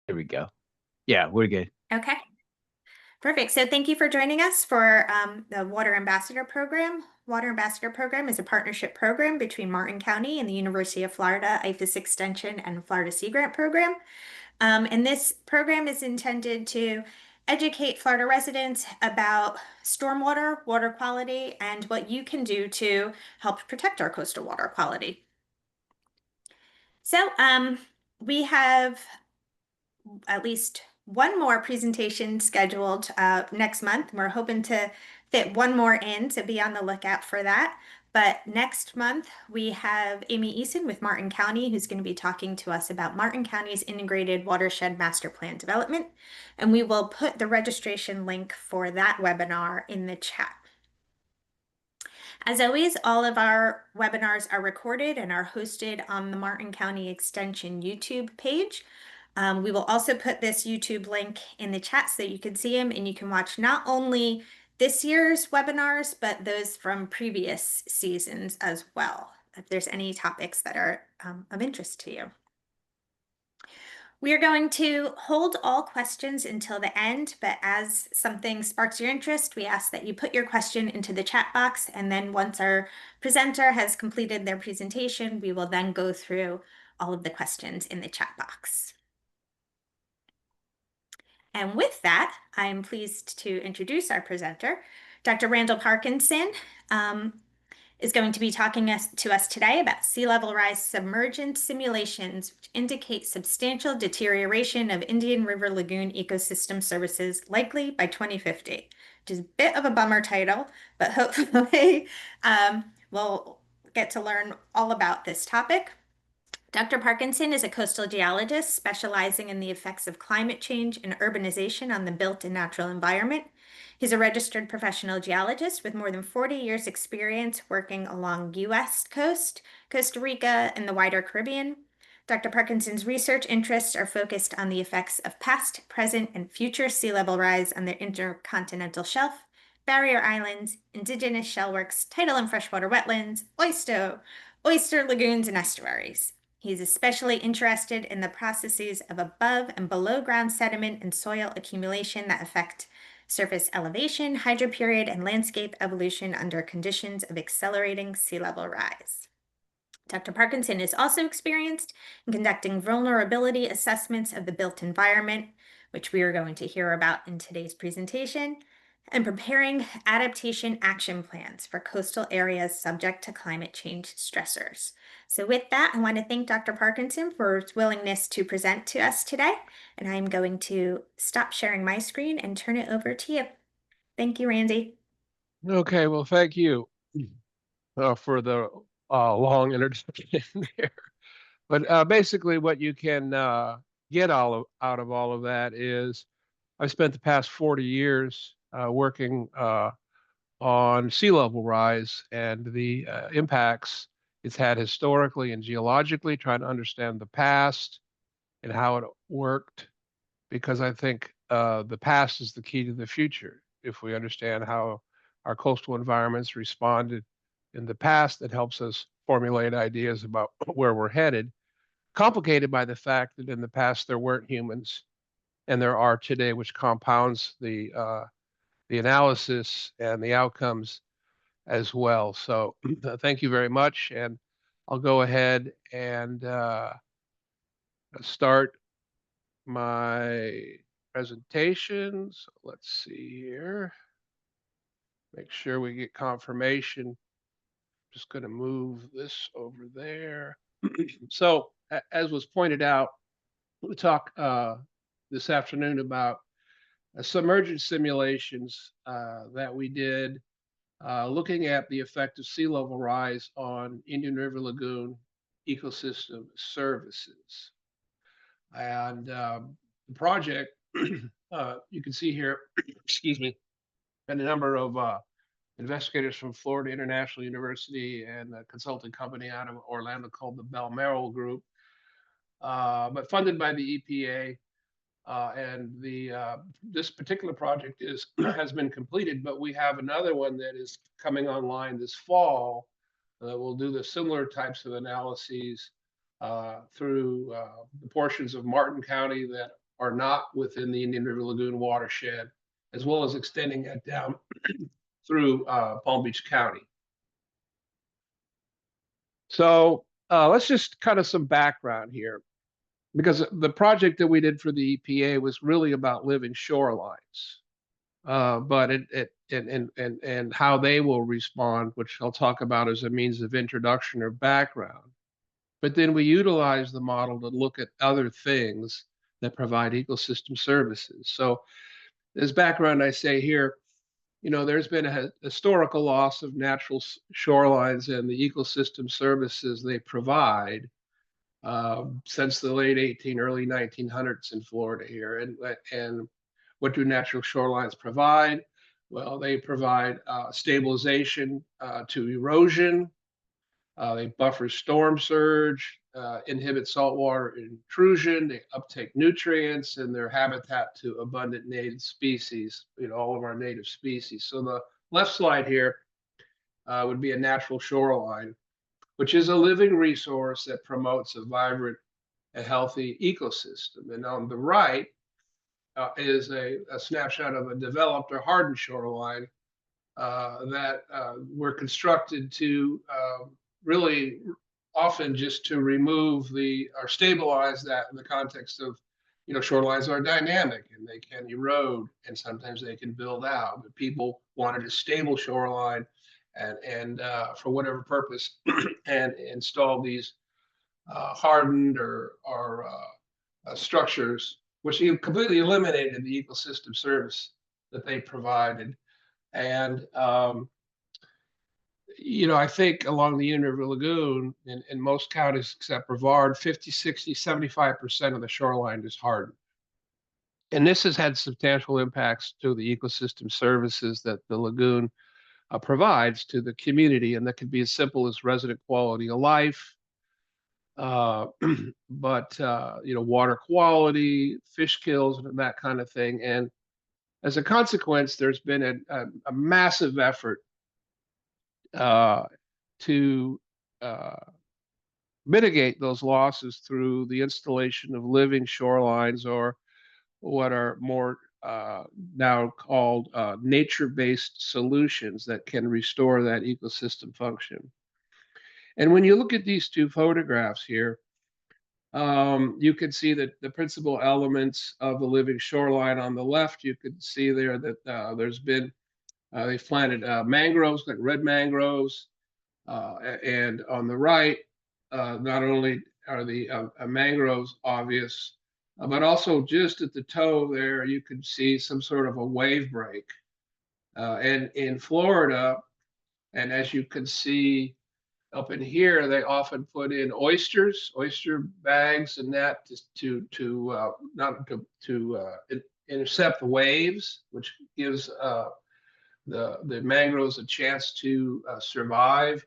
There we go. Yeah, we're good. Okay, perfect. So thank you for joining us for the Water Ambassador Program. Water Ambassador Program is a partnership program between Martin County and the University of Florida IFAS Extension and Florida Sea Grant Program. And this program is intended to educate Florida residents about stormwater, water quality, and what you can do to help protect our coastal water quality. So we have at least one more presentation scheduled next month. We're hoping to fit one more in, so be on the lookout for that. But next month, we have Amy Eason with Martin County, who's going to be talking to us about Martin County's integrated watershed master plan development. And we will put the registration link for that webinar in the chat. As always, all of our webinars are recorded and are hosted on the Martin County Extension YouTube page. We will also put this YouTube link in the chat so that you can see them and you can watch not only this year's webinars, but those from previous seasons as well, if there's any topics that are of interest to you. We are going to hold all questions until the end, but as something sparks your interest, we ask that you put your question into the chat box, and then once our presenter has completed their presentation, we will then go through all of the questions in the chat box. And with that, I'm pleased to introduce our presenter. Dr. Randall Parkinson is going to be talking to us today about sea level rise submergence simulations, which indicate substantial deterioration of Indian River Lagoon ecosystem services likely by 2050, which is a bit of a bummer title, but hopefully we'll get to learn all about this topic. Dr. Parkinson is a coastal geologist specializing in the effects of climate change and urbanization on the built and natural environment. He's a registered professional geologist with more than 40 years experience working along U.S. coast, Costa Rica, and the wider Caribbean. Dr. Parkinson's research interests are focused on the effects of past, present, and future sea level rise on the intercontinental shelf, barrier islands, indigenous shellworks, tidal and freshwater wetlands, oyster lagoons, and estuaries. He's especially interested in the processes of above and below ground sediment and soil accumulation that affect surface elevation, hydroperiod, and landscape evolution under conditions of accelerating sea level rise. Dr. Parkinson is also experienced in conducting vulnerability assessments of the built environment, which we are going to hear about in today's presentation, and preparing adaptation action plans for coastal areas subject to climate change stressors. So with that, I want to thank Dr. Parkinson for his willingness to present to us today, and I'm going to stop sharing my screen and turn it over to you. Thank you, Randy. Okay, well, thank you for the long introduction there. But basically what you can get out of all of that is I've spent the past 40 years working on sea level rise and the impacts it's had historically and geologically, trying to understand the past and how it worked, because I think the past is the key to the future. If we understand how our coastal environments responded in the past, that helps us formulate ideas about where we're headed, complicated by the fact that in the past there weren't humans and there are today, which compounds the analysis and the outcomes as well. So thank you very much. And I'll go ahead and start my presentation. So let's see here. Make sure we get confirmation. Just going to move this over there. So as was pointed out, we'll talk this afternoon about submergence simulations that we did looking at the effect of sea level rise on Indian River Lagoon ecosystem services. And the project, you can see here, excuse me, and a number of investigators from Florida International University and a consulting company out of Orlando called the Balmoral Group, but funded by the EPA. And this particular project has been completed, but we have another one that is coming online this fall that will do the similar types of analyses through the portions of Martin County that are not within the Indian River Lagoon watershed, as well as extending it down through Palm Beach County. So let's just kind of some background here, because the project that we did for the EPA was really about living shorelines, but and how they will respond, which I'll talk about as a means of introduction or background. But then we utilize the model to look at other things that provide ecosystem services. So as background, I say here, there's been a historical loss of natural shorelines and the ecosystem services they provide since the late early 1900s in Florida here. And what do natural shorelines provide? Well, they provide stabilization to erosion. They buffer storm surge, inhibit saltwater intrusion, they uptake nutrients, and they're habitat to abundant native species, all of our native species. So the left slide here would be a natural shoreline, which is a living resource that promotes a vibrant and healthy ecosystem. And on the right is a snapshot of a developed or hardened shoreline that were constructed to really often just to remove or stabilize that in the context of, shorelines are dynamic and they can erode and sometimes they can build out. But people wanted a stable shoreline and for whatever purpose and install these hardened or structures, which completely eliminated the ecosystem service that they provided. And I think along the Indian River Lagoon, in most counties except Brevard, 50, 60, 75% of the shoreline is hardened. And this has had substantial impacts to the ecosystem services that the lagoon provides to the community. And that could be as simple as resident quality of life, but water quality, fish kills, and that kind of thing. And as a consequence, there's been a massive effort to mitigate those losses through the installation of living shorelines, or what are more now called nature-based solutions that can restore that ecosystem function. And when you look at these two photographs here, you can see that the principal elements of the living shoreline on the left, you can see there that there's been, they've planted mangroves, like red mangroves, and on the right, not only are the mangroves obvious, but also just at the toe there, you can see some sort of a wave break. And in Florida, and as you can see up in here, they often put in oyster bags and that to intercept the waves, which gives the mangroves a chance to survive,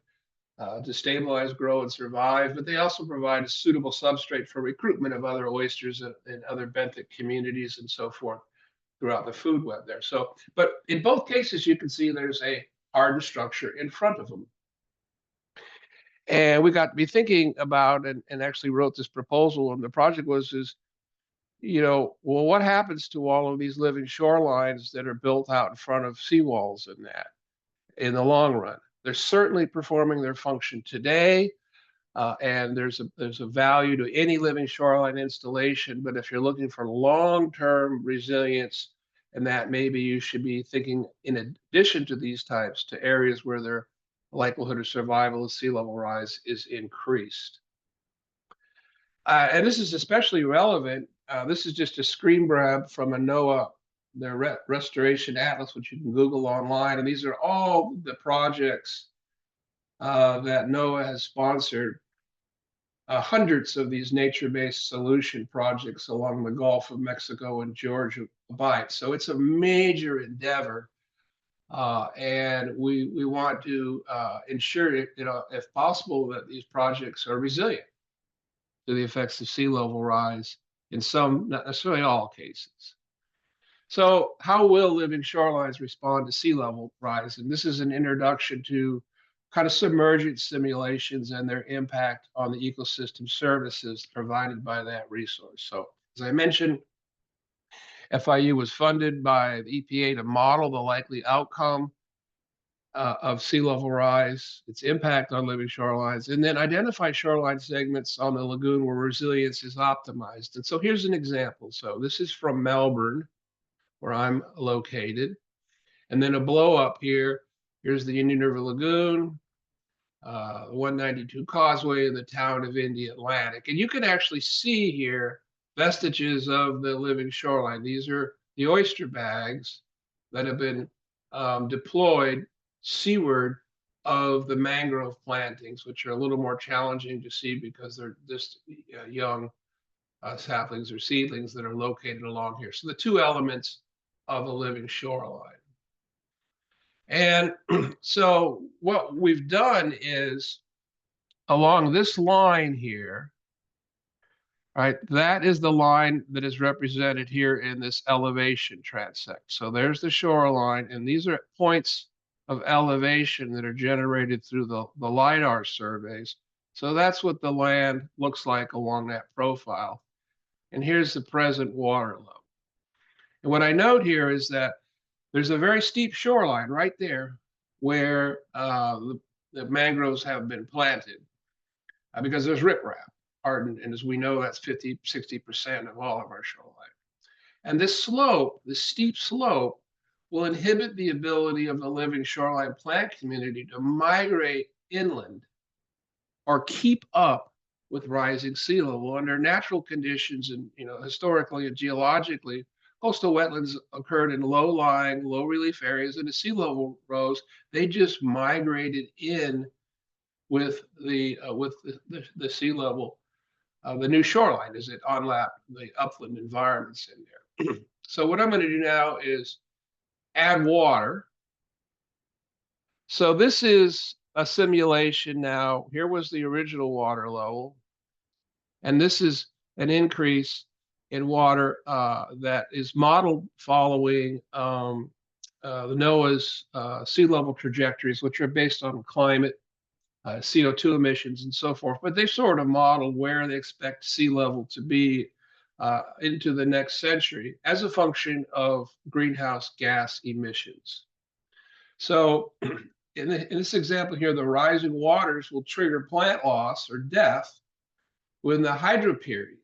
to stabilize, grow, and survive. But they also provide a suitable substrate for recruitment of other oysters and other benthic communities and so forth throughout the food web there. So, but in both cases, you can see there's a hardened structure in front of them. And we got to be thinking about, and actually wrote this proposal, and the project was, well, what happens to all of these living shorelines that are built out in front of seawalls and that in the long run? They're certainly performing their function today, and there's a value to any living shoreline installation. But if you're looking for long-term resilience, and that maybe you should be thinking, in addition to these types, to areas where their likelihood of survival of sea level rise is increased. And this is especially relevant. This is just a screen grab from a NOAA, their restoration atlas, which you can Google online. And these are all the projects that NOAA has sponsored. Hundreds of these nature-based solution projects along the Gulf of Mexico and Georgia Bight. So it's a major endeavor. And we want to ensure, if possible, that these projects are resilient to the effects of sea level rise in some, not necessarily all cases. So how will living shorelines respond to sea level rise? And this is an introduction to kind of submergence simulations and their impact on the ecosystem services provided by that resource. So as I mentioned, FIU was funded by the EPA to model the likely outcome of sea level rise, its impact on living shorelines, and then identify shoreline segments on the lagoon where resilience is optimized. And so here's an example. So this is from Melbourne, where I'm located. And then a blow up here. Here's the Indian River Lagoon, 192 Causeway, in the town of India Atlantic. And you can actually see here vestiges of the living shoreline. These are the oyster bags that have been deployed seaward of the mangrove plantings, which are a little more challenging to see because they're just young saplings or seedlings that are located along here. So the two elements of a living shoreline. And so what we've done is along this line here, right, that is the line that is represented here in this elevation transect. So there's the shoreline, and these are points of elevation that are generated through the LiDAR surveys. So that's what the land looks like along that profile. And here's the present water level. And what I note here is that there's a very steep shoreline right there where the mangroves have been planted because there's riprap. And as we know, that's 50, 60% of all of our shoreline. And this slope, this steep slope, will inhibit the ability of the living shoreline plant community to migrate inland or keep up with rising sea level under natural conditions. And historically and geologically, coastal wetlands occurred in low-lying, low-relief areas, and as sea level rose, they just migrated in with the sea level. The new shoreline as it unlapped the upland environments in there. So what I'm going to do now is add water. So this is a simulation now. Here was the original water level, and this is an increase in water that is modeled following the NOAA's sea level trajectories, which are based on climate, CO2 emissions, and so forth. But they sort of model where they expect sea level to be into the next century as a function of greenhouse gas emissions. So in this example here, the rising waters will trigger plant loss or death when the hydroperiod,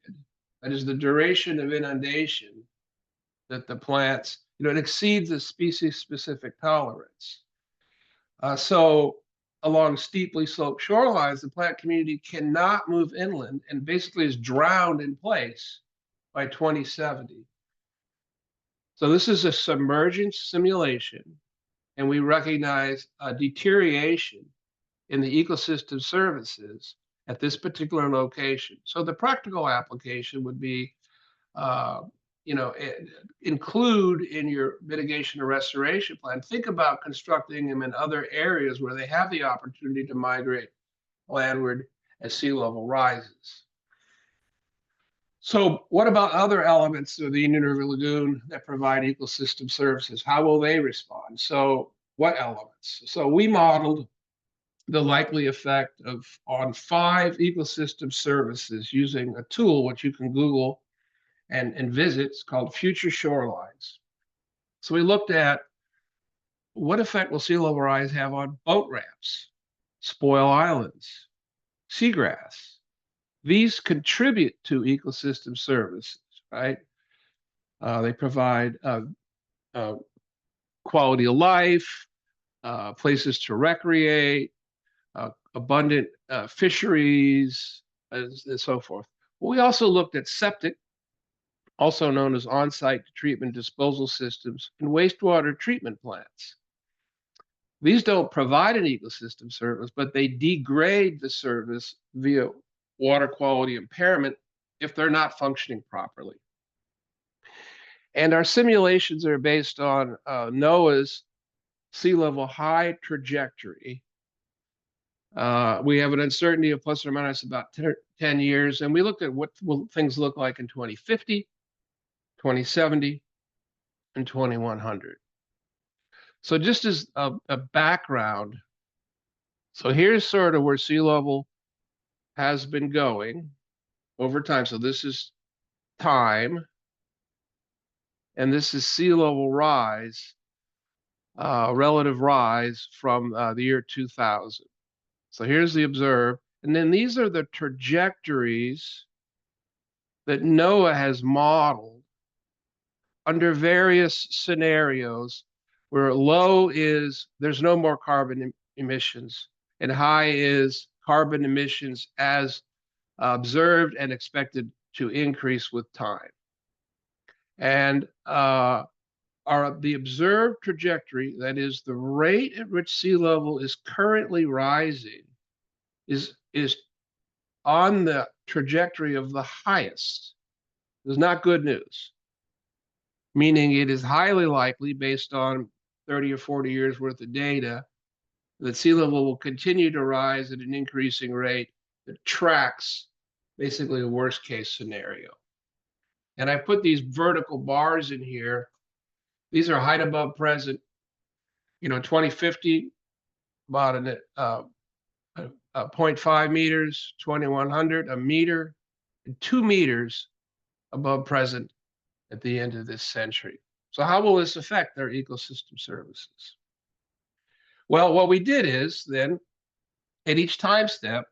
that is the duration of inundation that the plants, it exceeds the species-specific tolerance. So along steeply sloped shorelines, the plant community cannot move inland and basically is drowned in place by 2070. So this is a submergence simulation, and we recognize a deterioration in the ecosystem services at this particular location. So the practical application would be, include in your mitigation and restoration plan, think about constructing them in other areas where they have the opportunity to migrate landward as sea level rises. So what about other elements of the Indian River Lagoon that provide ecosystem services? How will they respond? So what elements? So we modeled the likely effect on 5 ecosystem services using a tool which you can Google and visit. It's called Future Shorelines. So we looked at what effect will sea level rise have on boat ramps, spoil islands, seagrass. These contribute to ecosystem services, right? They provide quality of life, places to recreate, abundant fisheries, and so forth. But we also looked at septic, also known as on-site treatment disposal systems, and wastewater treatment plants. These don't provide an ecosystem service, but they degrade the service via water quality impairment if they're not functioning properly. And our simulations are based on NOAA's sea level high trajectory. We have an uncertainty of plus or minus about 10 years, and we looked at what will things look like in 2050, 2070, and 2100. So just as a background, so here's sort of where sea level has been going over time. So this is time. And this is sea level rise, relative rise from the year 2000. So here's the observed. And then these are the trajectories that NOAA has modeled under various scenarios where low is there's no more carbon emissions, and high is carbon emissions as observed and expected to increase with time. And the observed trajectory, that is the rate at which sea level is currently rising, is on the trajectory of the highest. It's not good news, meaning it is highly likely, based on 30 or 40 years worth of data, that sea level will continue to rise at an increasing rate that tracks basically a worst case scenario. And I put these vertical bars in here. These are height above present, 2050, about 0.5 meters, 2100, a meter, and 2 meters above present at the end of this century. So how will this affect their ecosystem services? Well, what we did is then, at each time step,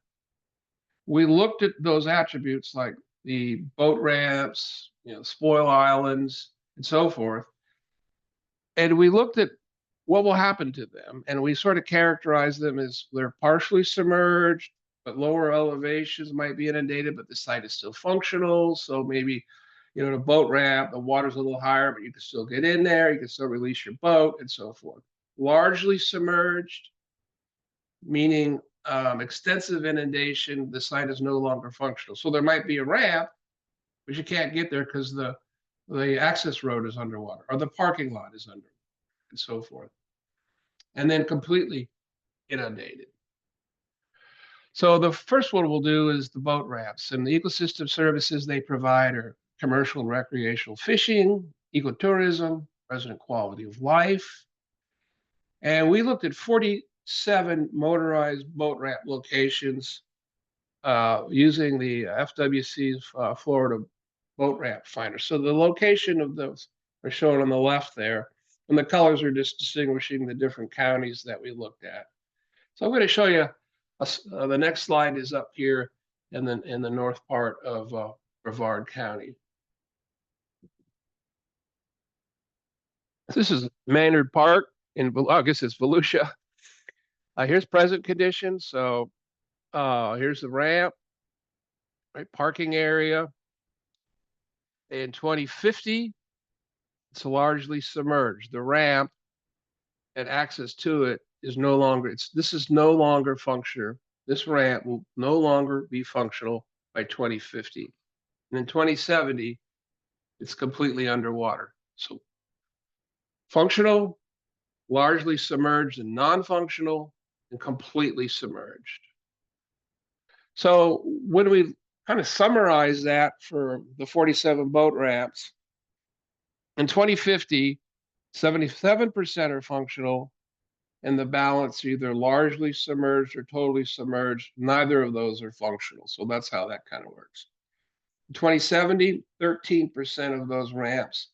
we looked at those attributes like the boat ramps, spoil islands, and so forth. And we looked at what will happen to them. And we sort of characterized them as they're partially submerged, but lower elevations might be inundated, but the site is still functional. So maybe, the boat ramp, the water's a little higher, but you can still get in there. You can still release your boat and so forth. Largely submerged, meaning extensive inundation, the site is no longer functional. So there might be a ramp, but you can't get there because the access road is underwater, or the parking lot is underwater, and so forth. And then completely inundated. So the first one we'll do is the boat ramps, and the ecosystem services they provide are commercial and recreational fishing, ecotourism, resident quality of life. And we looked at 47 motorized boat ramp locations using the FWC's Florida boat ramp finder. So the location of those are shown on the left there, and the colors are just distinguishing the different counties that we looked at. So I'm going to show you, the next slide is up here in the north part of Brevard County. This is Maynard Park I guess it's Volusia. Here's present conditions. So here's the ramp, right? Parking area. In 2050, it's largely submerged. The ramp and access to it is no longer, this is no longer functional. This ramp will no longer be functional by 2050. And in 2070, it's completely underwater. So functional, largely submerged, and non-functional, and completely submerged. So when we kind of summarize that for the 47 boat ramps, in 2050, 77% are functional, and the balance either largely submerged or totally submerged. Neither of those are functional. So that's how that kind of works. In 2070, 13% of those ramps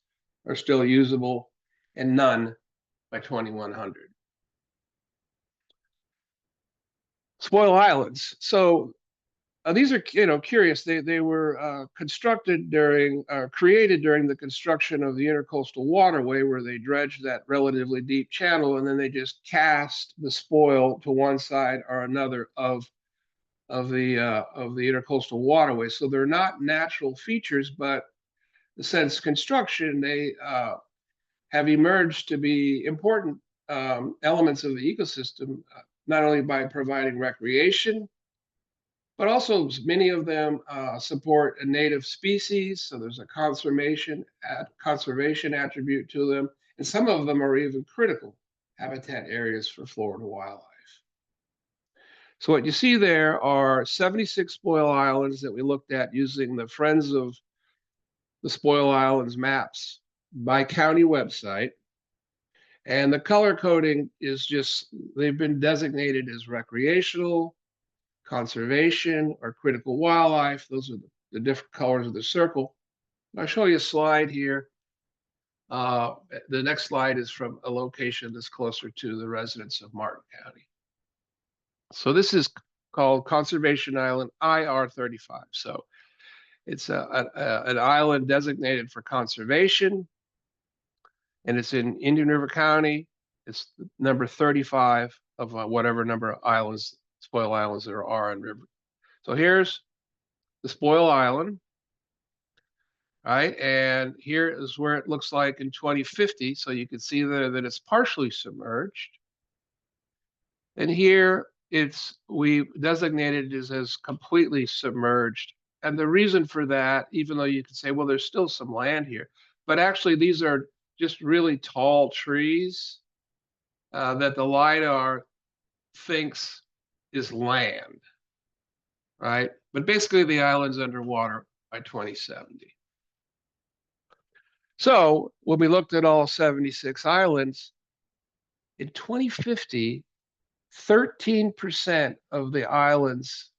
are still usable, and none by 2100. Spoil islands. So these are, curious. They were created during the construction of the intercoastal waterway, where they dredged that relatively deep channel, and then they just cast the spoil to one side or another of the intercoastal waterway. So they're not natural features, but since construction, they have emerged to be important elements of the ecosystem, not only by providing recreation, but also many of them support a native species. So there's a conservation attribute to them. And some of them are even critical habitat areas for Florida wildlife. So what you see there are 76 spoil islands that we looked at using the Friends of the Spoil Islands maps by county website. And the color coding is just, they've been designated as recreational, conservation, or critical wildlife. Those are the different colors of the circle. I'll show you a slide here The next slide is from a location that's closer to the residents of Martin County. So this is called Conservation Island IR35. So it's an island designated for conservation, and it's in Indian River County. It's number 35 of whatever number of islands, spoil islands there are in river. So here's the spoil island, right? And here is where it looks like in 2050. So you can see there that it's partially submerged. And here we designated it as completely submerged. And the reason for that, even though you could say, well, there's still some land here, but actually these are just really tall trees that the LiDAR thinks is land, right? But basically the island's underwater by 2070. So when we looked at all 76 islands, in 2050, 13% of the islands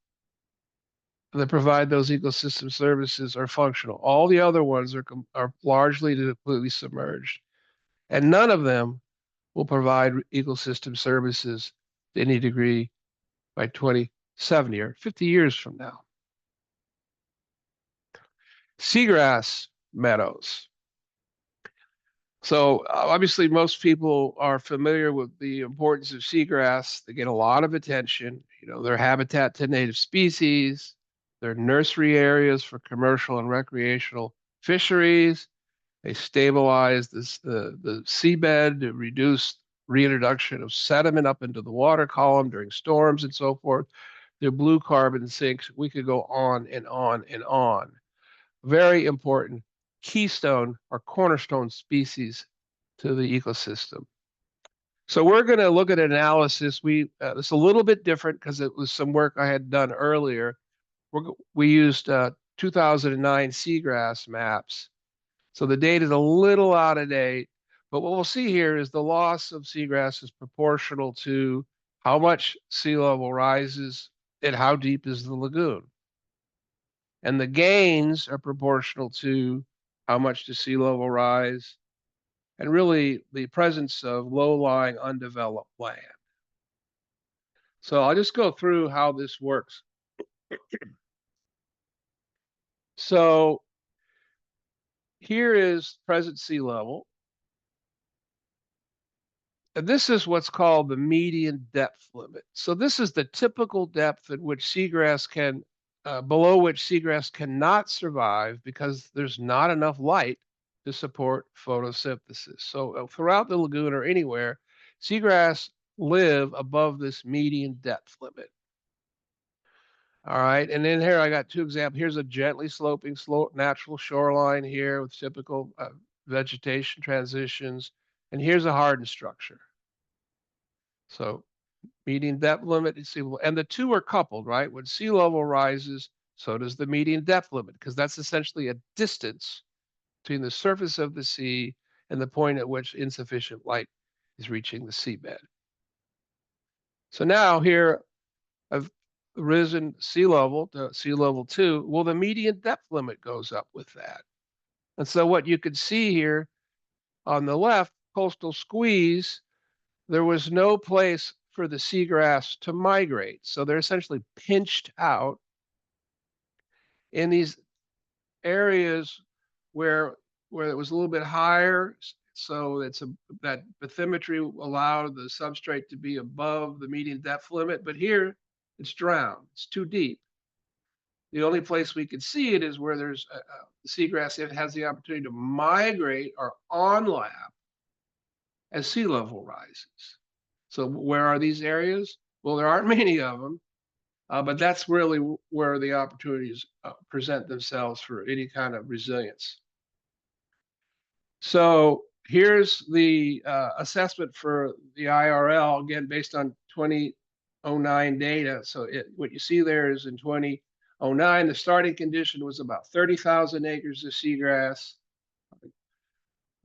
that provide those ecosystem services are functional. All the other ones are largely to completely submerged. And none of them will provide ecosystem services to any degree by 2070 or 50 years from now. Seagrass meadows. So obviously most people are familiar with the importance of seagrass. They get a lot of attention. You know, they're habitat to native species. They're nursery areas for commercial and recreational fisheries. They stabilize the seabed to reduce reintroduction of sediment up into the water column during storms and so forth. They're blue carbon sinks. We could go on and on and on. Very important keystone or cornerstone species to the ecosystem. So we're going to look at analysis. It's a little bit different because it was some work I had done earlier. We used 2009 seagrass maps. So the data is a little out of date, but what we'll see here is the loss of seagrass is proportional to how much sea level rises and how deep is the lagoon. And the gains are proportional to how much does sea level rise, and really the presence of low-lying undeveloped land. So I'll just go through how this works. So here is present sea level. And this is what's called the median depth limit. So this is the typical depth at which seagrass can, below which seagrass cannot survive because there's not enough light to support photosynthesis. So throughout the lagoon or anywhere, seagrass live above this median depth limit. All right, and then here I got two examples. Here's a gently sloping natural shoreline here with typical vegetation transitions. And here's a hardened structure. So median depth limit and sea level, and the two are coupled, right? When sea level rises, so does the median depth limit, because that's essentially a distance between the surface of the sea and the point at which insufficient light is reaching the seabed. So now here I've risen sea level to sea level 2. Well, the median depth limit goes up with that. And so what you could see here on the left, coastal squeeze, there was no place for the seagrass to migrate. So they're essentially pinched out in these areas where it was a little bit higher. So that bathymetry allowed the substrate to be above the median depth limit, but here it's drowned, it's too deep. The only place we could see it is where there's seagrass, it has the opportunity to migrate or on-lap as sea level rises. So where are these areas? Well, there aren't many of them, but that's really where the opportunities present themselves for any kind of resilience. So here's the assessment for the IRL, again, based on 2009 data. So what you see there is in 2009, the starting condition was about 30,000 acres of seagrass,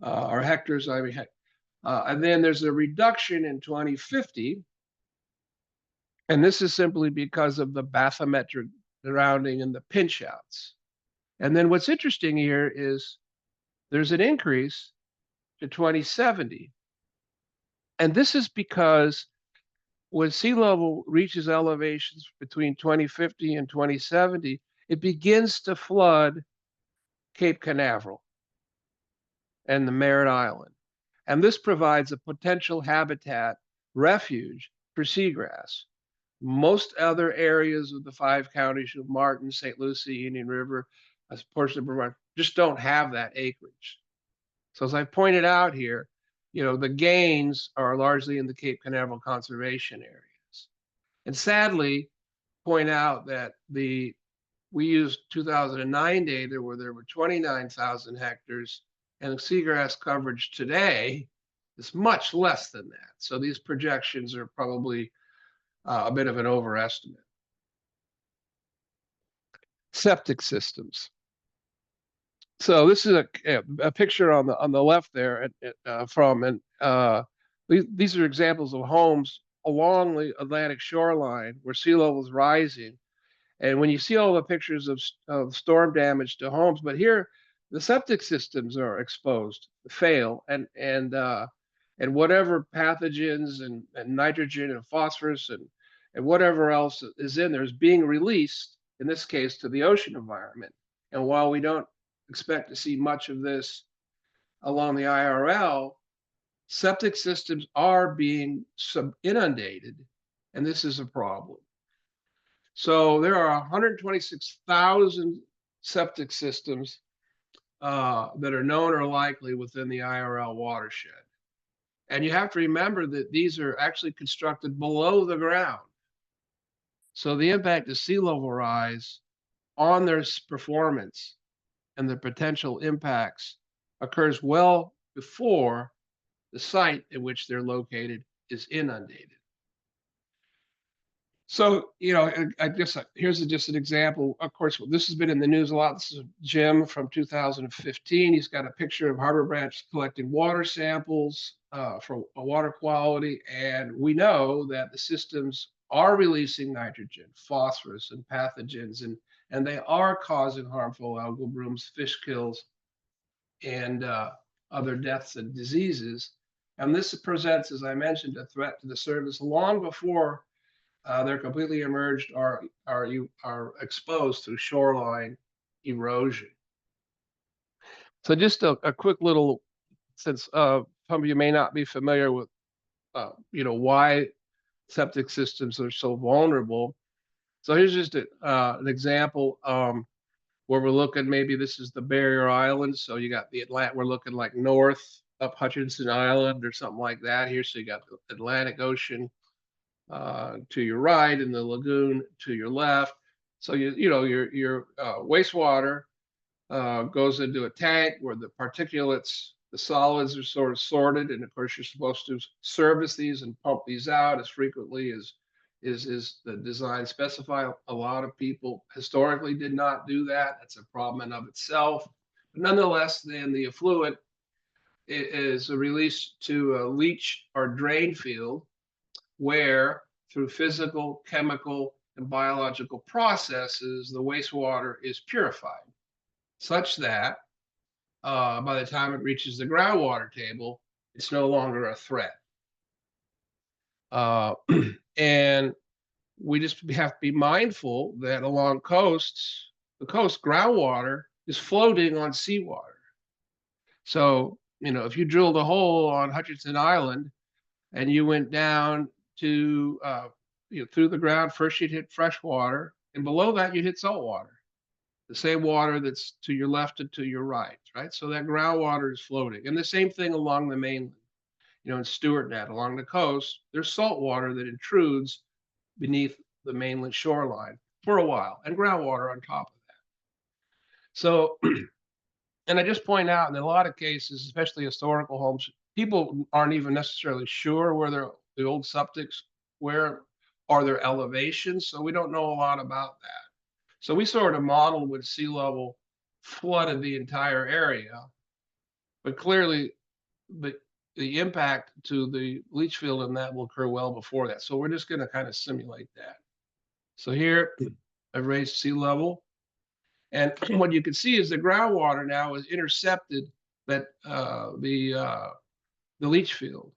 or hectares, I mean, and then there's a reduction in 2050. And this is simply because of the bathymetric rounding and the pinch outs. And then what's interesting here is there's an increase to 2070. And this is because when sea level reaches elevations between 2050 and 2070, it begins to flood Cape Canaveral and the Merritt Island. And this provides a potential habitat refuge for seagrass. Most other areas of the 5 counties of Martin, St. Lucie, Indian River, a portion of Brevard, just don't have that acreage. So as I pointed out here, the gains are largely in the Cape Canaveral conservation areas. And sadly, point out that we used 2009 data where there were 29,000 hectares, and the seagrass coverage today is much less than that. So these projections are probably a bit of an overestimate. Septic systems. So this is a picture on the left there these are examples of homes along the Atlantic shoreline where sea level is rising. And when you see all the pictures of storm damage to homes, but here the septic systems are exposed, fail, and whatever pathogens and nitrogen and phosphorus and whatever else is in there is being released, in this case, to the ocean environment. And while we don't expect to see much of this along the IRL, septic systems are being inundated, and this is a problem. So there are 126,000 septic systems that are known or likely within the IRL watershed. And you have to remember that these are actually constructed below the ground. So the impact of sea level rise on their performance and the potential impacts occurs well before the site in which they're located is inundated. So, I guess here's just an example. Of course, this has been in the news a lot. This is Jim from 2015. He's got a picture of Harbor Branch collecting water samples for water quality. And we know that the systems are releasing nitrogen, phosphorus, and pathogens, and they are causing harmful algal blooms, fish kills, and other deaths and diseases. And this presents, as I mentioned, a threat to the service long before they're completely emerged or are exposed through shoreline erosion. So just a quick little, since some of you may not be familiar with, why septic systems are so vulnerable. So here's just an example where we're looking, maybe this is the Barrier Islands. So you got the Atlantic, we're looking like north up Hutchinson Island or something like that here. So you got the Atlantic Ocean to your right and the lagoon to your left. So your wastewater goes into a tank where the particulates, the solids are sort of sorted, and of course you're supposed to service these and pump these out as frequently as is the design specify. A lot of people historically did not do that. That's a problem in of itself. But nonetheless, then the effluent is released to a leach or drain field, where through physical, chemical, and biological processes, the wastewater is purified such that by the time it reaches the groundwater table, it's no longer a threat. And we just have to be mindful that along coasts, the coast groundwater is floating on seawater. So, if you drilled a hole on Hutchinson Island and you went down to through the ground, first you'd hit fresh water, and below that you'd hit salt water, the same water that's to your left and to your right. So that groundwater is floating. And the same thing along the mainland, in Stewart Net along the coast, there's salt water that intrudes beneath the mainland shoreline for a while, and groundwater on top of that. So, and I just point out in a lot of cases, especially historical homes, people aren't even necessarily sure where the old septics, where are their elevations. So we don't know a lot about that. So we sort of modeled when sea level flooded the entire area, but clearly the impact to the leach field in that will occur well before that. So we're just going to kind of simulate that. So here I've raised sea level, and what you can see is the groundwater now is intercepted that the leach field.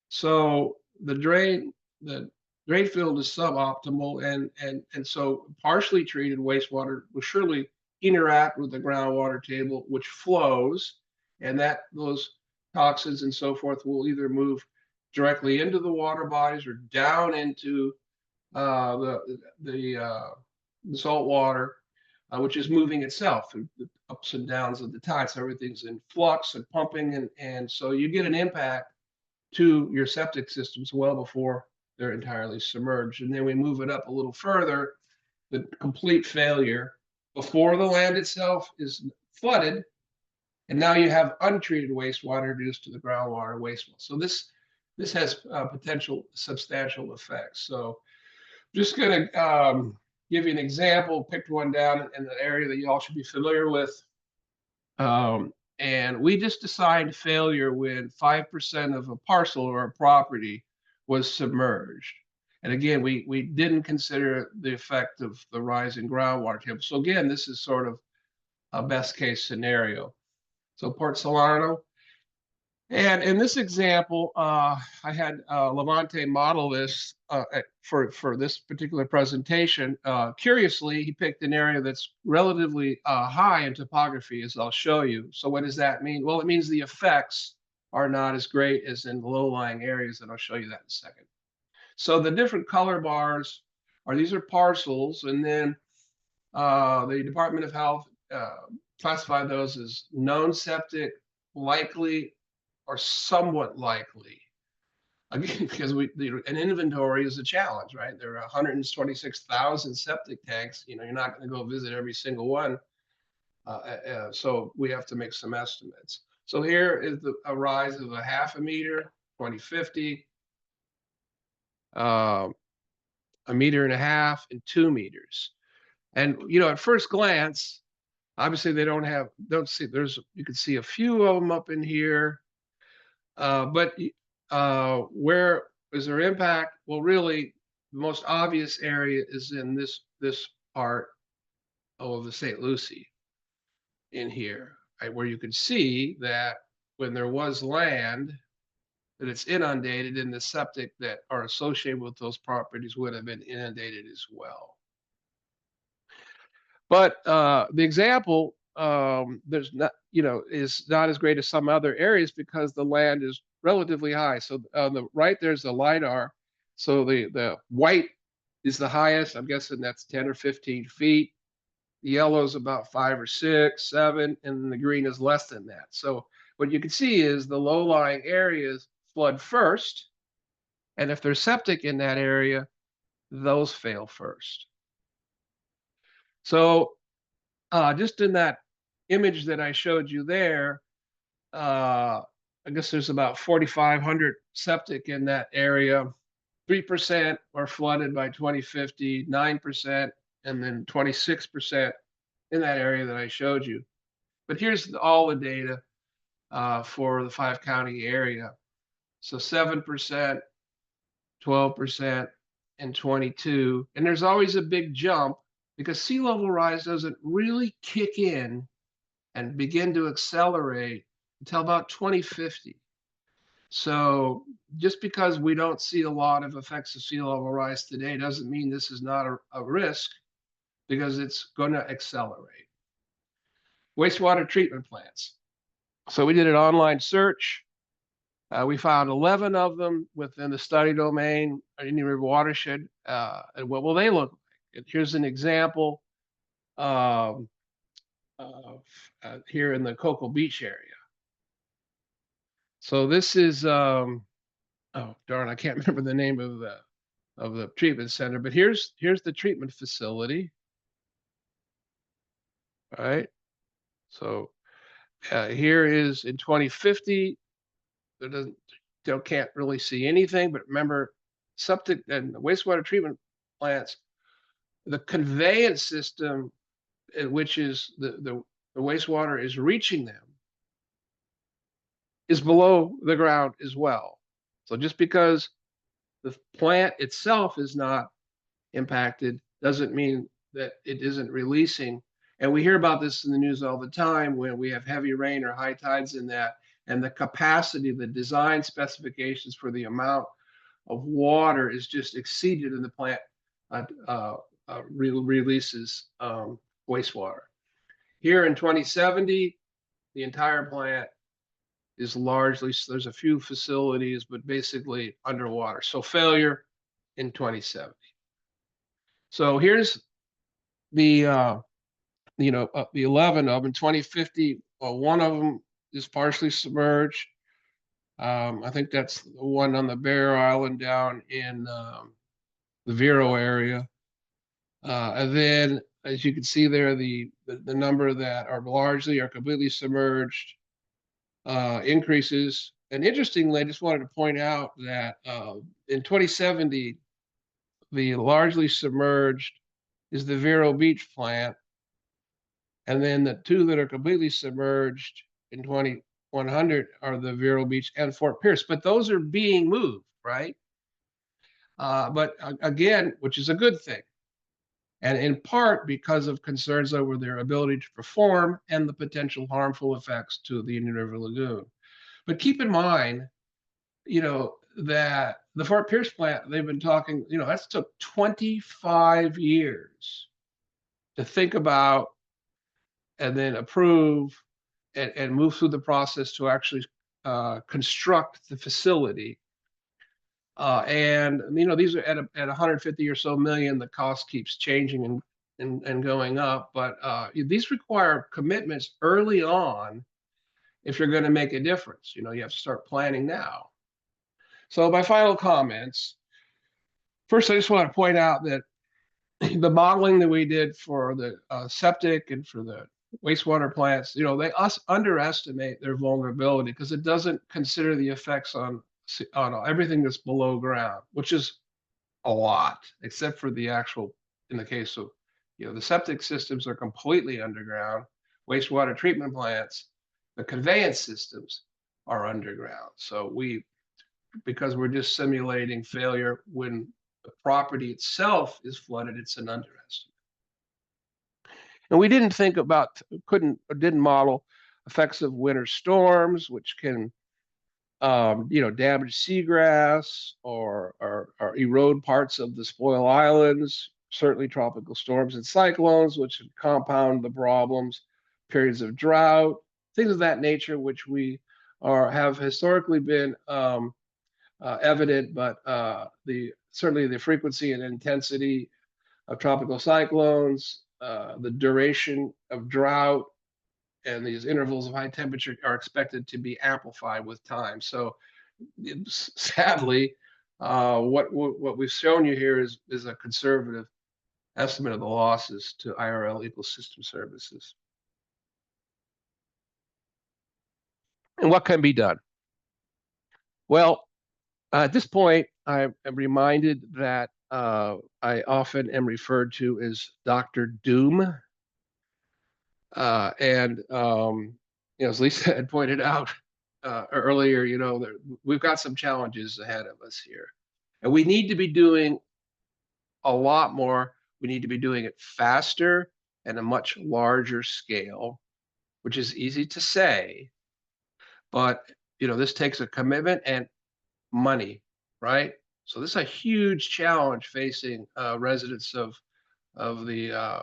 So the drain field is suboptimal, and so partially treated wastewater will surely interact with the groundwater table, which flows, and that those toxins and so forth will either move directly into the water bodies or down into the salt water, which is moving itself through the ups and downs of the tide. So everything's in flux and pumping, and so you get an impact to your septic systems well before they're entirely submerged. And then we move it up a little further, the complete failure before the land itself is flooded. And now you have untreated wastewater reduced to the groundwater waste well. So this has potential substantial effects. So just going to give you an example, picked one down in the area that you all should be familiar with. And we just assigned failure when 5% of a parcel or a property was submerged. And again, we didn't consider the effect of the rise in groundwater table. So again, this is sort of a best case scenario. So Port Salerno. And in this example, I had Levante model this for this particular presentation. Curiously, he picked an area that's relatively high in topography, as I'll show you. So what does that mean? Well, it means the effects are not as great as in the low-lying areas, and I'll show you that in a second. So the different color bars these are parcels, and then the Department of Health classified those as known septic, likely, or somewhat likely. Again, because an inventory is a challenge, right? There are 126,000 septic tanks. You know, you're not going to go visit every single one. So we have to make some estimates. So here is a rise of 0.5 meter, 2050, 1.5 meters, and 2 meters. And you know, at first glance, obviously they don't see. You can see a few of them up in here. But where is their impact? Well, really, the most obvious area is in this part of the St. Lucie in here, right, where you can see that when there was land, that it's inundated, and the septic that are associated with those properties would have been inundated as well. But the example there's not, you know, is not as great as some other areas because the land is relatively high. So on the right, there's the LiDAR. So the white is the highest. I'm guessing that's 10 or 15 feet. The yellow is about 5 or 6, 7, and the green is less than that. So what you can see is the low-lying areas flood first. And if there's septic in that area, those fail first. So just in that image that I showed you there, I guess there's about 4,500 septic in that area. 3% are flooded by 2050, 9%, and then 26% in that area that I showed you. But here's all the data for the 5-county area. So 7%, 12%, and 22%. And there's always a big jump because sea level rise doesn't really kick in and begin to accelerate until about 2050. So just because we don't see a lot of effects of sea level rise today doesn't mean this is not a risk, because it's going to accelerate. Wastewater treatment plants. So we did an online search. We found 11 of them within the study domain, Indian River watershed. And what will they look like? And here's an example here in the Cocoa Beach area. So this is, oh darn, I can't remember the name of the treatment center, but here's the treatment facility. All right. So here is in 2050. Can't really see anything, but remember, septic and wastewater treatment plants, the conveyance system, which is the wastewater is reaching them, is below the ground as well. So just because the plant itself is not impacted doesn't mean that it isn't releasing And we hear about this in the news all the time when we have heavy rain or high tides in that, and the capacity, the design specifications for the amount of water is just exceeded in the plant releases wastewater. Here in 2070, the entire plant is largely, there's a few facilities, but basically underwater. So failure in 2070. So here's the, the 11 of them. In 2050, one of them is partially submerged. I think that's the one on the Bear Island down in the Vero area. And then, as you can see there, the number that are largely or completely submerged increases. And interestingly, I just wanted to point out that in 2070, the largely submerged is the Vero Beach plant. And then the two that are completely submerged in 2100 are the Vero Beach and Fort Pierce. But those are being moved, right? But again, which is a good thing. And in part because of concerns over their ability to perform and the potential harmful effects to the Indian River Lagoon. But keep in mind, that the Fort Pierce plant, they've been talking, that's took 25 years to think about and then approve and move through the process to actually construct the facility. And these are at 150 or so million. The cost keeps changing and going up, but these require commitments early on if you're going to make a difference. You have to start planning now. So my final comments. First, I just want to point out that the modeling that we did for the septic and for the wastewater plants, they underestimate their vulnerability because it doesn't consider the effects on everything that's below ground, which is a lot, except for the actual, in the case of, the septic systems are completely underground. Wastewater treatment plants, the conveyance systems are underground. So because we're just simulating failure when the property itself is flooded, it's an underestimate. And we didn't didn't model effects of winter storms, which can damage seagrass or erode parts of the spoil islands, certainly tropical storms and cyclones, which compound the problems, periods of drought, things of that nature, which we have historically been evident, but certainly the frequency and intensity of tropical cyclones, the duration of drought, and these intervals of high temperature are expected to be amplified with time. So sadly, what we've shown you here is a conservative estimate of the losses to IRL ecosystem services. And what can be done? Well, at this point, I am reminded that I often am referred to as Dr. Doom. As Lisa had pointed out earlier, we've got some challenges ahead of us here. And we need to be doing a lot more. We need to be doing it faster and a much larger scale, which is easy to say. But, this takes a commitment and money, right? So this is a huge challenge facing residents of the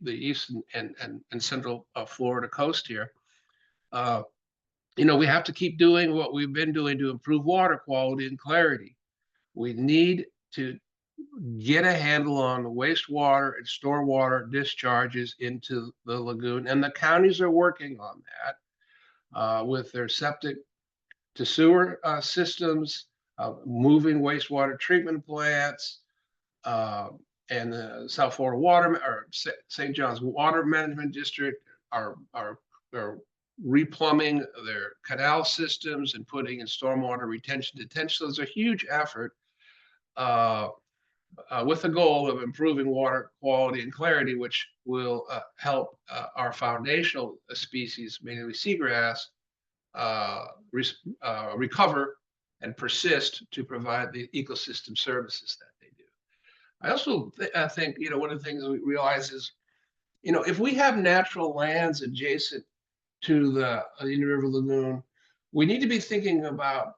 east and central Florida coast here. We have to keep doing what we've been doing to improve water quality and clarity. We need to get a handle on the wastewater and stormwater discharges into the lagoon, and the counties are working on that with their septic to sewer systems, moving wastewater treatment plants, and the South Florida Water or St. John's Water Management District are replumbing their canal systems and putting in stormwater retention detention. So there's a huge effort with the goal of improving water quality and clarity, which will help our foundational species, mainly seagrass, recover and persist to provide the ecosystem services that they do. I also think, one of the things we realize is if we have natural lands adjacent to the Indian River Lagoon, we need to be thinking about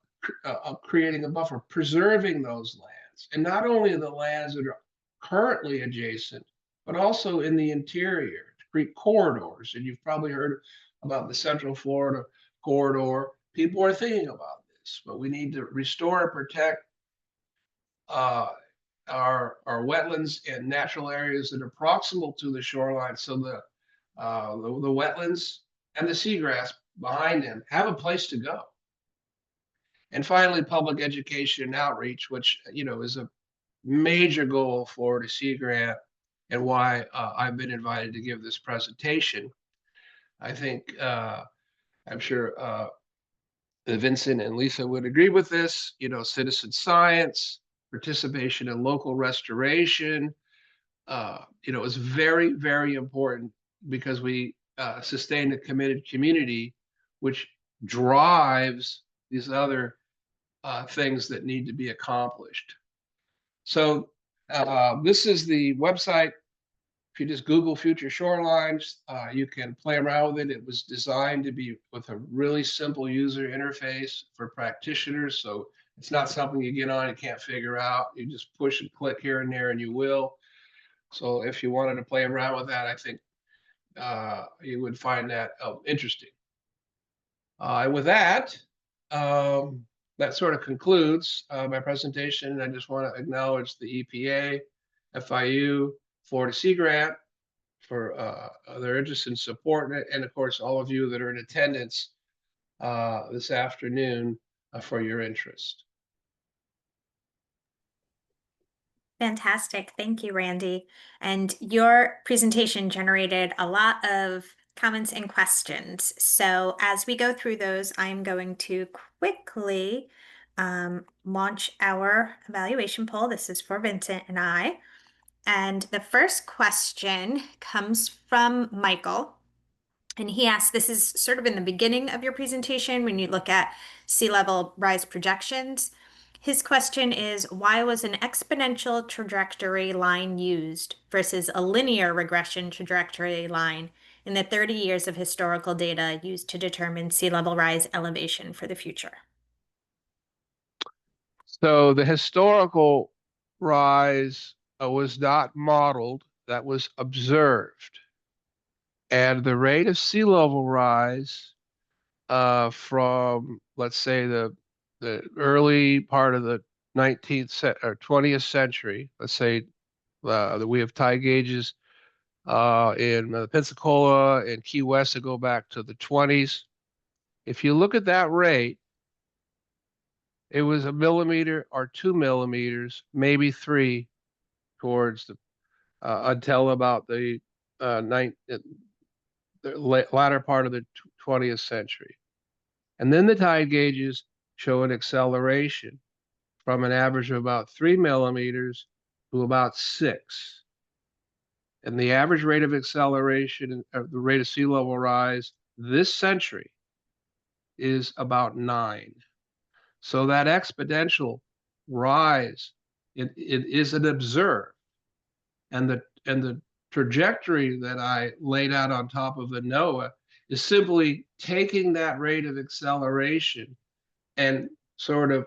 creating a buffer, preserving those lands, and not only the lands that are currently adjacent, but also in the interior to create corridors. And you've probably heard about the Central Florida corridor. People are thinking about this, but we need to restore and protect our wetlands and natural areas that are proximal to the shoreline, so the wetlands and the seagrass behind them have a place to go. And finally, public education and outreach, which is a major goal for the Sea Grant, and why I've been invited to give this presentation. I think I'm sure Vincent and Lisa would agree with this. Citizen science, participation in local restoration, is very, very important, because we sustain a committed community, which drives these other things that need to be accomplished. So this is the website. If you just Google future shorelines, you can play around with it. It was designed to be with a really simple user interface for practitioners. So it's not something you get on and can't figure out. You just push and click here and there and you will. So if you wanted to play around with that, I think you would find that interesting. And with that, that sort of concludes my presentation. I just want to acknowledge the EPA, FIU, Florida Sea Grant for their interest and support, and of course all of you that are in attendance this afternoon for your interest. Fantastic. Thank you, Randy. And your presentation generated a lot of comments and questions. So as we go through those, I'm going to quickly launch our evaluation poll. This is for Vincent and I. And the first question comes from Michael. And he asked, this is sort of in the beginning of your presentation when you look at sea level rise projections. His question is, why was an exponential trajectory line used versus a linear regression trajectory line in the 30 years of historical data used to determine sea level rise elevation for the future? So the historical rise was not modeled, that was observed. And the rate of sea level rise from, let's say, the early part of the 19th or 20th century, let's say that we have tide gauges in Pensacola and Key West that go back to the 20s. If you look at that rate, it was 1 millimeter or 2 millimeters, maybe 3, towards the until about the latter part of the 20th century. And then the tide gauges show an acceleration from an average of about 3 millimeters to about 6. And the average rate of acceleration, the rate of sea level rise this century, is about 9. So that exponential rise, it is an observed. And the trajectory that I laid out on top of the NOAA is simply taking that rate of acceleration and sort of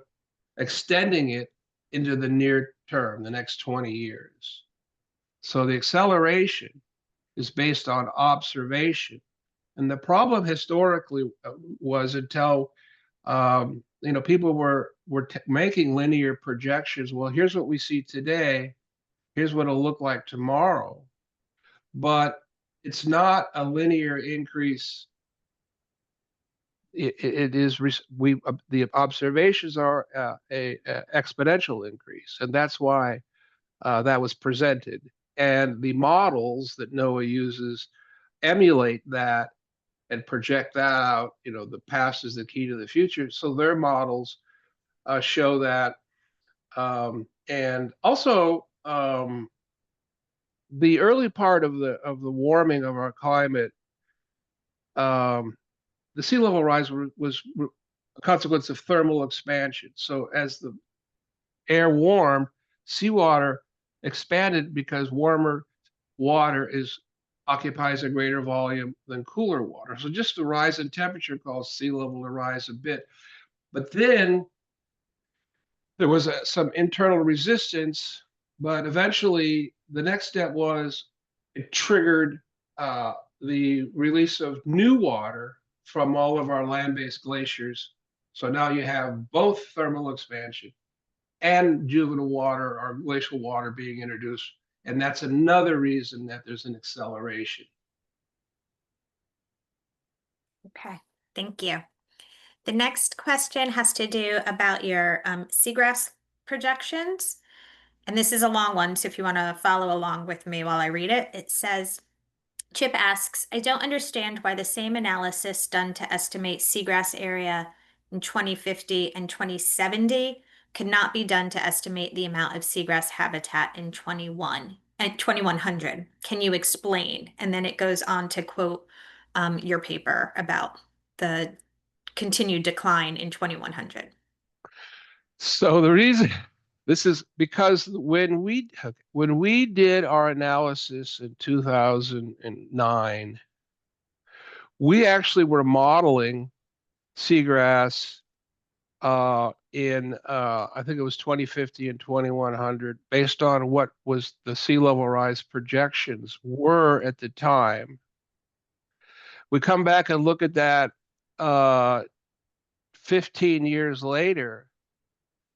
extending it into the near term, the next 20 years. So the acceleration is based on observation. And the problem historically was, until people were making linear projections. Well, here's what we see today. Here's what it'll look like tomorrow. But it's not a linear increase. It is the observations are a exponential increase, and that's why that was presented. And the models that NOAA uses emulate that and project that out. The past is the key to the future. So their models show that, and also the early part of the warming of our climate, the sea level rise was a consequence of thermal expansion. So as the air warmed, seawater expanded because warmer water is occupies a greater volume than cooler water. So just the rise in temperature caused sea level to rise a bit. But then there was some internal resistance, but eventually the next step was it triggered the release of new water from all of our land-based glaciers. So now you have both thermal expansion and juvenile water or glacial water being introduced. And that's another reason that there's an acceleration. Okay, thank you. The next question has to do about your seagrass projections. And this is a long one, so if you want to follow along with me while I read it, it says, Chip asks, I don't understand why the same analysis done to estimate seagrass area in 2050 and 2070 could not be done to estimate the amount of seagrass habitat in 2100. Can you explain? And then it goes on to quote your paper about the continued decline in 2100. So the reason this is because when we did our analysis in 2009, we actually were modeling seagrass in I think it was 2050 and 2100 based on what was the sea level rise projections were at the time. We come back and look at that 15 years later,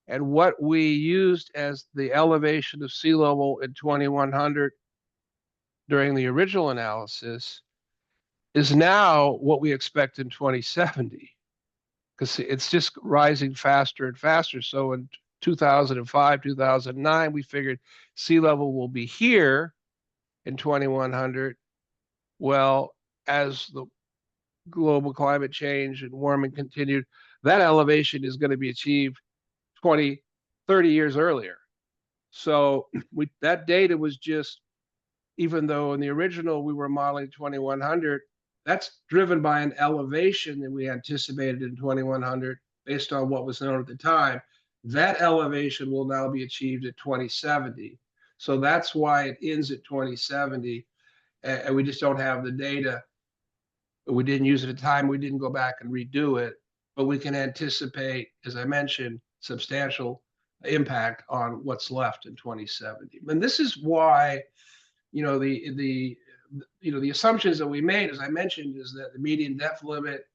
and what we used as the elevation of sea level in 2100 during the original analysis is now what we expect in 2070, because it's just rising faster and faster. So in 2005, 2009, we figured sea level will be here in 2100. Well, as the global climate change and warming continued, that elevation is going to be achieved 20, 30 years earlier. So that data was just, even though in the original we were modeling 2100, that's driven by an elevation that we anticipated in 2100 based on what was known at the time. That elevation will now be achieved at 2070. So that's why it ends at 2070. And we just don't have the data. We didn't use it at the time. We didn't go back and redo it. But we can anticipate, as I mentioned, substantial impact on what's left in 2070. And this is why, the assumptions that we made, as I mentioned, is that the median depth limit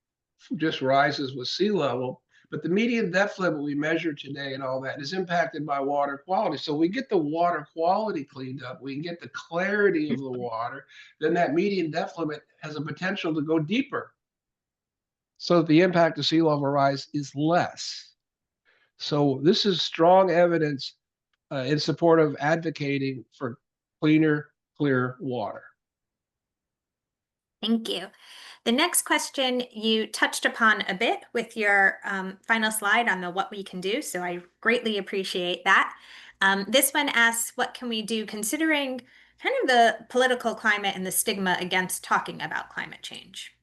just rises with sea level, but the median depth limit we measure today and all that is impacted by water quality. So we get the water quality cleaned up, we can get the clarity of the water, then that median depth limit has a potential to go deeper. So the impact of sea level rise is less. So this is strong evidence in support of advocating for cleaner, clear water. Thank you. The next question you touched upon a bit with your final slide on the what we can do, so I greatly appreciate that. This one asks, what can we do considering kind of the political climate and the stigma against talking about climate change?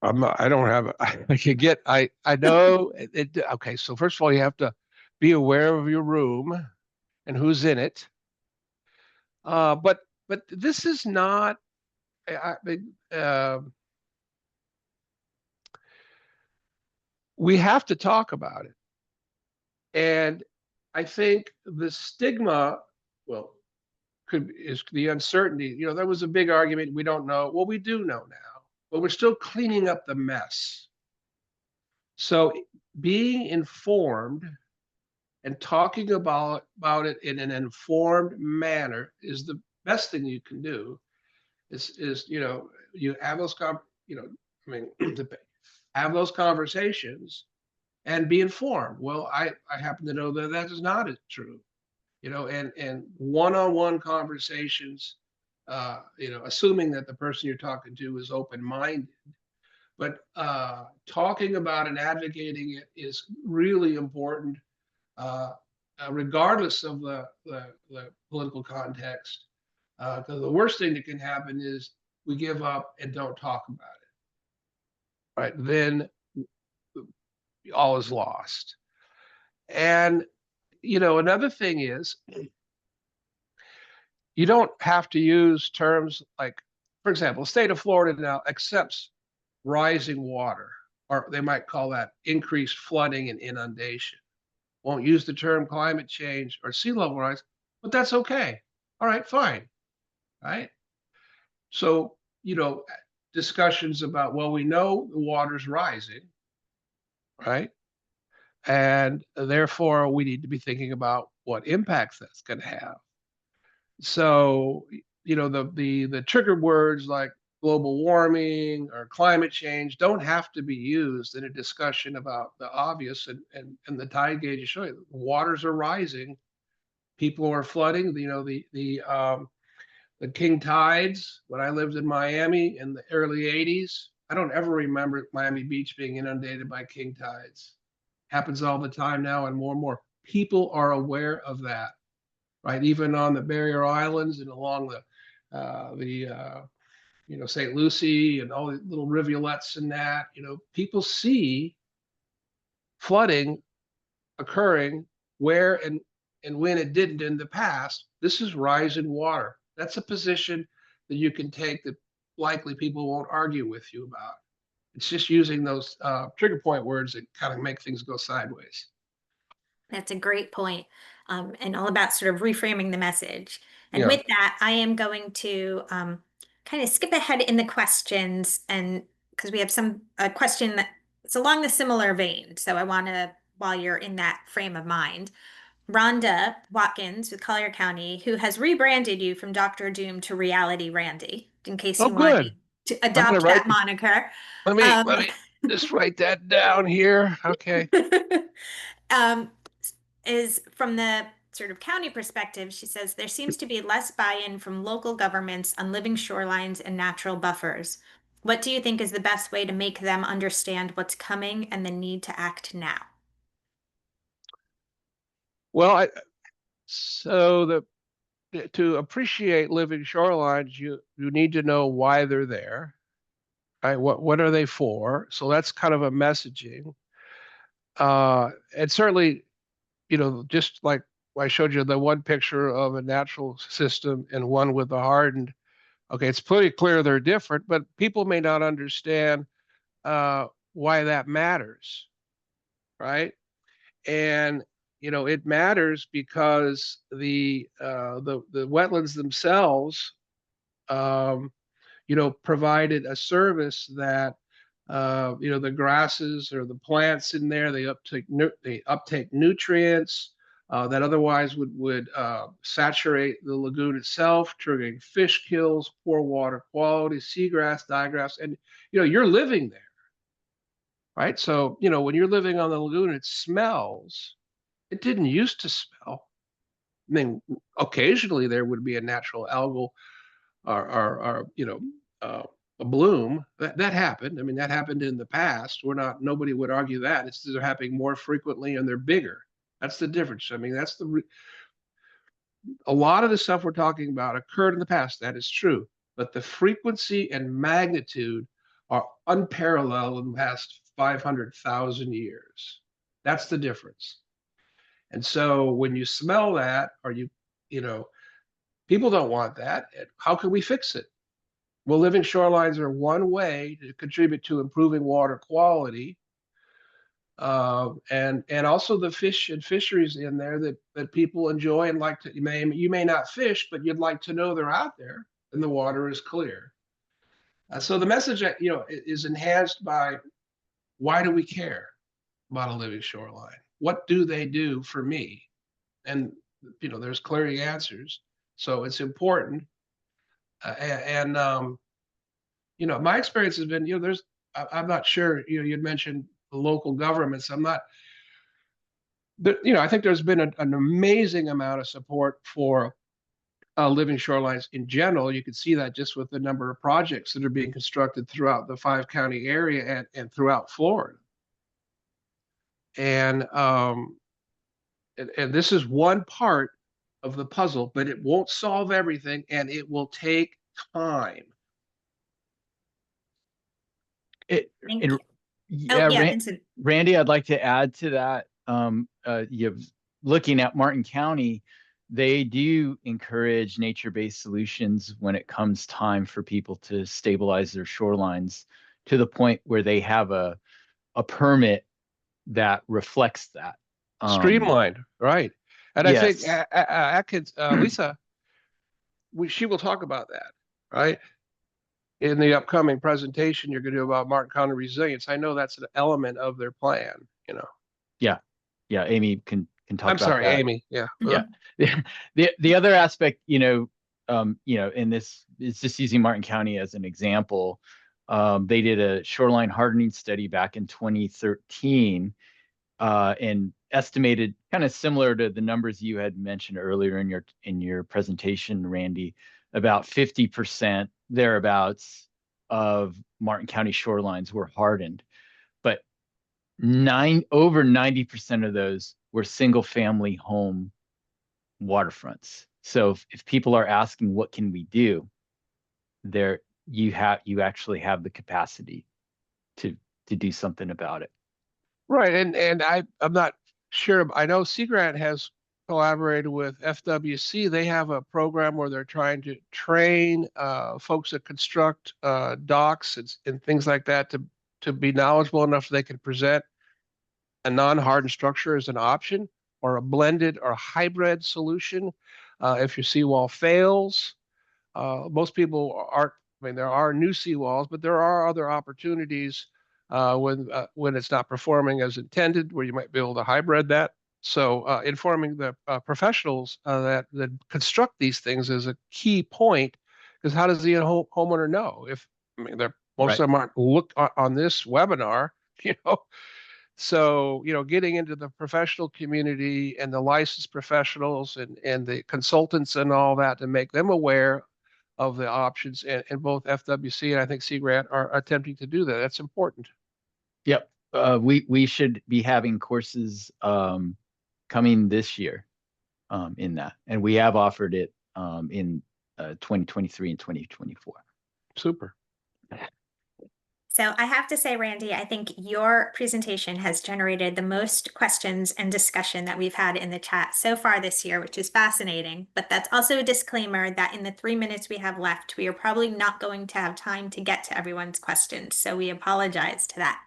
I don't have, I can get, I know it, okay. So first of all, you have to be aware of your room and who's in it. But this is not, we have to talk about it. And I think the stigma, well, is the uncertainty. There was a big argument. We don't know. Well, we do know now, but we're still cleaning up the mess. So being informed and talking about it in an informed manner is the best thing you can do. Is you have those have those conversations and be informed. Well, I happen to know that is not true. And one-on-one conversations, assuming that the person you're talking to is open-minded, but talking about and advocating it is really important, regardless of the political context. Because the worst thing that can happen is we give up and don't talk about it. Right? Then all is lost. And another thing is, you don't have to use terms like, for example, the state of Florida now accepts rising water, or they might call that increased flooding and inundation. Won't use the term climate change or sea level rise, but that's okay. All right, fine. Right. So, discussions about, well, we know the water's rising, right? And therefore we need to be thinking about what impacts that's going to have. So, the trigger words like global warming or climate change don't have to be used in a discussion about the obvious, and the tide gauge is showing the waters are rising, people are flooding. The king tides when I lived in Miami in the early 80s. I don't ever remember Miami Beach being inundated by king tides. Happens all the time now, and more people are aware of that, right? Even on the barrier islands and along the St. Lucie and all the little rivulets and that, people see flooding occurring where and when it didn't in the past. This is rise in water. That's a position that you can take that likely people won't argue with you about. It's just using those trigger point words that kind of make things go sideways. That's a great point, and all about sort of reframing the message. And Yeah. with that, I am going to kind of skip ahead in the questions, and because we have a question that's along the similar vein. So I want to, while you're in that frame of mind, Rhonda Watkins with Collier County, who has rebranded you from Dr. Doom to Reality Randy, in case Oh, you want good. to I'm gonna adopt write. that moniker. Let me just write that down here. Okay. um, is from the sort of county perspective, she says there seems to be less buy-in from local governments on living shorelines and natural buffers. What do you think is the best way to make them understand what's coming and the need to act now? Well, to appreciate living shorelines, you need to know why they're there, right? What are they for? So that's kind of a messaging. And certainly, just like I showed you the one picture of a natural system and one with a hardened. Okay, it's pretty clear they're different, but people may not understand why that matters, right? And it matters because the wetlands themselves, um, provided a service that the grasses or the plants in there, they uptake nutrients that otherwise would saturate the lagoon itself, triggering fish kills, poor water quality, seagrass, digrass, and you're living there, right? So when you're living on the lagoon, it smells. It didn't used to smell. I mean, occasionally there would be a natural algal or a bloom. That happened. I mean, that happened in the past. Nobody would argue that. It's they're happening more frequently and they're bigger. That's the difference. I mean, a lot of the stuff we're talking about occurred in the past. That is true, but the frequency and magnitude are unparalleled in the past 500,000 years. That's the difference. And so when you smell that, or people don't want that. How can we fix it? Well, living shorelines are one way to contribute to improving water quality, and also the fish and fisheries in there that people enjoy and like to. You may not fish, but you'd like to know they're out there and the water is clear. So the message is enhanced by, why do we care about a living shoreline? What do they do for me? And there's clear answers. So it's important. And my experience has been, I'm not sure, you'd mentioned the local governments. I'm not, I think there's been an amazing amount of support for living shorelines in general. You can see that just with the number of projects that are being constructed throughout the 5-county area and throughout Florida. And this is one part of the puzzle, but it won't solve everything, and it will take time. Thank you. Yeah, Vincent. Randy, I'd like to add to that. Looking at Martin County, they do encourage nature-based solutions when it comes time for people to stabilize their shorelines to the point where they have a permit that reflects that. Streamlined, right? And I think Yes. Atkins, Lisa, she will talk about that, right? In the upcoming presentation you're going to do about Martin County resilience. I know that's an element of their plan, you know. Yeah. Yeah. Amy can talk I'm about sorry, that. Amy. Yeah. Yeah. The other aspect, and this is just using Martin County as an example. They did a shoreline hardening study back in 2013, and estimated kind of similar to the numbers you had mentioned earlier in your presentation, Randy, about 50% thereabouts of Martin County shorelines were hardened, but over 90% of those were single family home waterfronts. So if people are asking what can we do, there you actually have the capacity to do something about it. Right. And I'm not sure. I know Sea Grant has collaborated with FWC. They have a program where they're trying to train folks that construct docks and things like that to be knowledgeable enough so they can present a non-hardened structure as an option, or a blended or hybrid solution. If your seawall fails, most people aren't. I mean, there are new seawalls, but there are other opportunities when it's not performing as intended, where you might be able to hybrid that. So informing the professionals that construct these things is a key point, because how does the homeowner know if, I mean, most Right. of them aren't looked on this webinar, you know. So, you know, getting into the professional community and the licensed professionals and the consultants and all that to make them aware of the options, and both FWC and I think Sea Grant are attempting to do that. That's important. Yep. We should be having courses coming this year in that, and we have offered it in 2023 and 2024. Super. So I have to say, Randy, I think your presentation has generated the most questions and discussion that we've had in the chat so far this year, which is fascinating. But that's also a disclaimer that in the 3 minutes we have left, we are probably not going to have time to get to everyone's questions. So we apologize to that.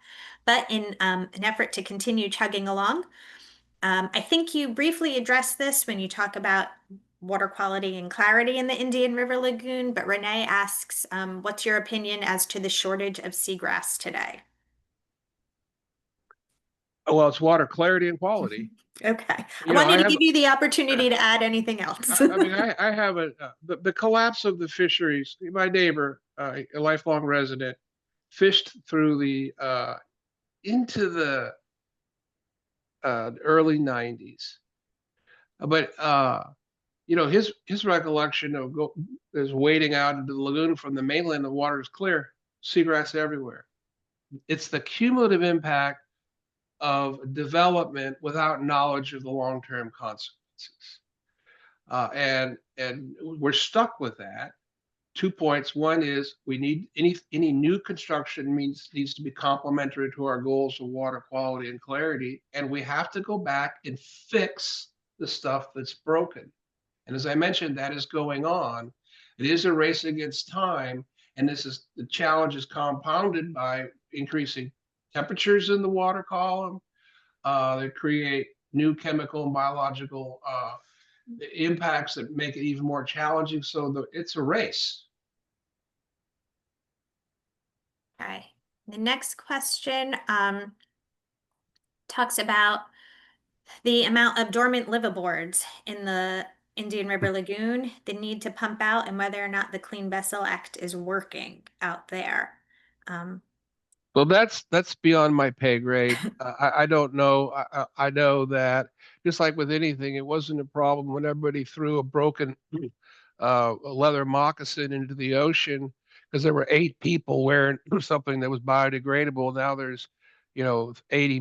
But in an effort to continue chugging along, I think you briefly addressed this when you talk about water quality and clarity in the Indian River Lagoon, but Renee asks, what's your opinion as to the shortage of seagrass today? Well, it's water clarity and quality. Okay. I You know, wanted to give you the opportunity to add anything else. I mean, I have the collapse of the fisheries. My neighbor, a lifelong resident, fished through the into the early 90s. But you know, his recollection of is wading out into the lagoon from the mainland. The water is clear, seagrass everywhere. It's the cumulative impact of development without knowledge of the long-term consequences, and we're stuck with that. 2 points. One is we need any new construction needs to be complementary to our goals of water quality and clarity, and we have to go back and fix the stuff that's broken. And as I mentioned, that is going on. It is a race against time, and the challenge is compounded by increasing temperatures in the water column that create new chemical and biological impacts that make it even more challenging. So it's a race. Okay. The next question talks about the amount of dormant liveaboards in the Indian River Lagoon, the need to pump out, and whether or not the Clean Vessel Act is working out there. Well, that's beyond my pay grade. I don't know. I know that just like with anything, it wasn't a problem when everybody threw a broken leather moccasin into the ocean because there were 8 people wearing something that was biodegradable. Now there's, you know, 80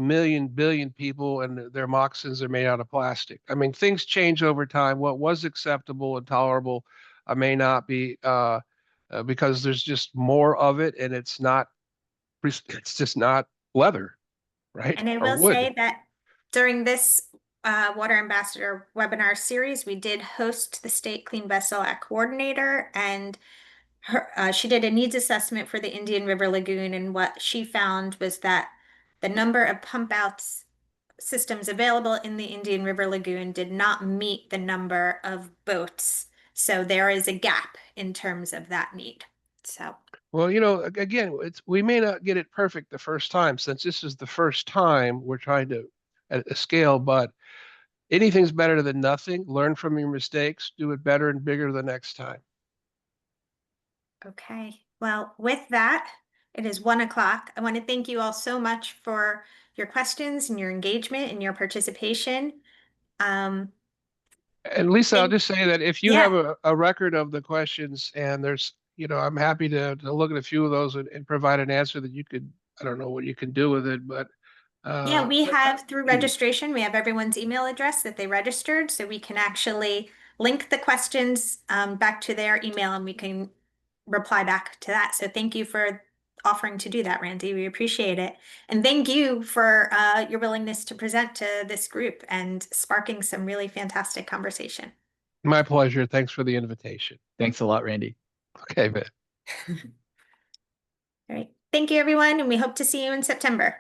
billion people, and their moccasins are made out of plastic. I mean, things change over time. What was acceptable and tolerable may not be, because there's just more of it, and it's just not leather, right? And I Or will wood. say that during this Water Ambassador webinar series, we did host the State Clean Vessel Act coordinator, and she did a needs assessment for the Indian River Lagoon, and what she found was that the number of pump outs systems available in the Indian River Lagoon did not meet the number of boats. So there is a gap in terms of that need. So, Well, again, we may not get it perfect the first time, since this is the first time we're trying to at a scale, but anything's better than nothing. Learn from your mistakes, do it better and bigger the next time. okay. Well, with that, it is 1 o'clock. I want to thank you all so much for your questions and your engagement and your participation. Um, And Lisa, I'll thank, just say that if you yeah, have a record of the questions and there's, I'm happy to look at a few of those and provide an answer that you could, I don't know what you can do with it, but yeah, we but have through registration, we have everyone's email address that they registered, so we can actually link the questions back to their email and we can reply back to that. So thank you for offering to do that, Randy. We appreciate it. And thank you for your willingness to present to this group and sparking some really fantastic conversation. my pleasure. Thanks for the invitation. Thanks a lot, Randy. Okay, man. All right. Thank you, everyone, and we hope to see you in September.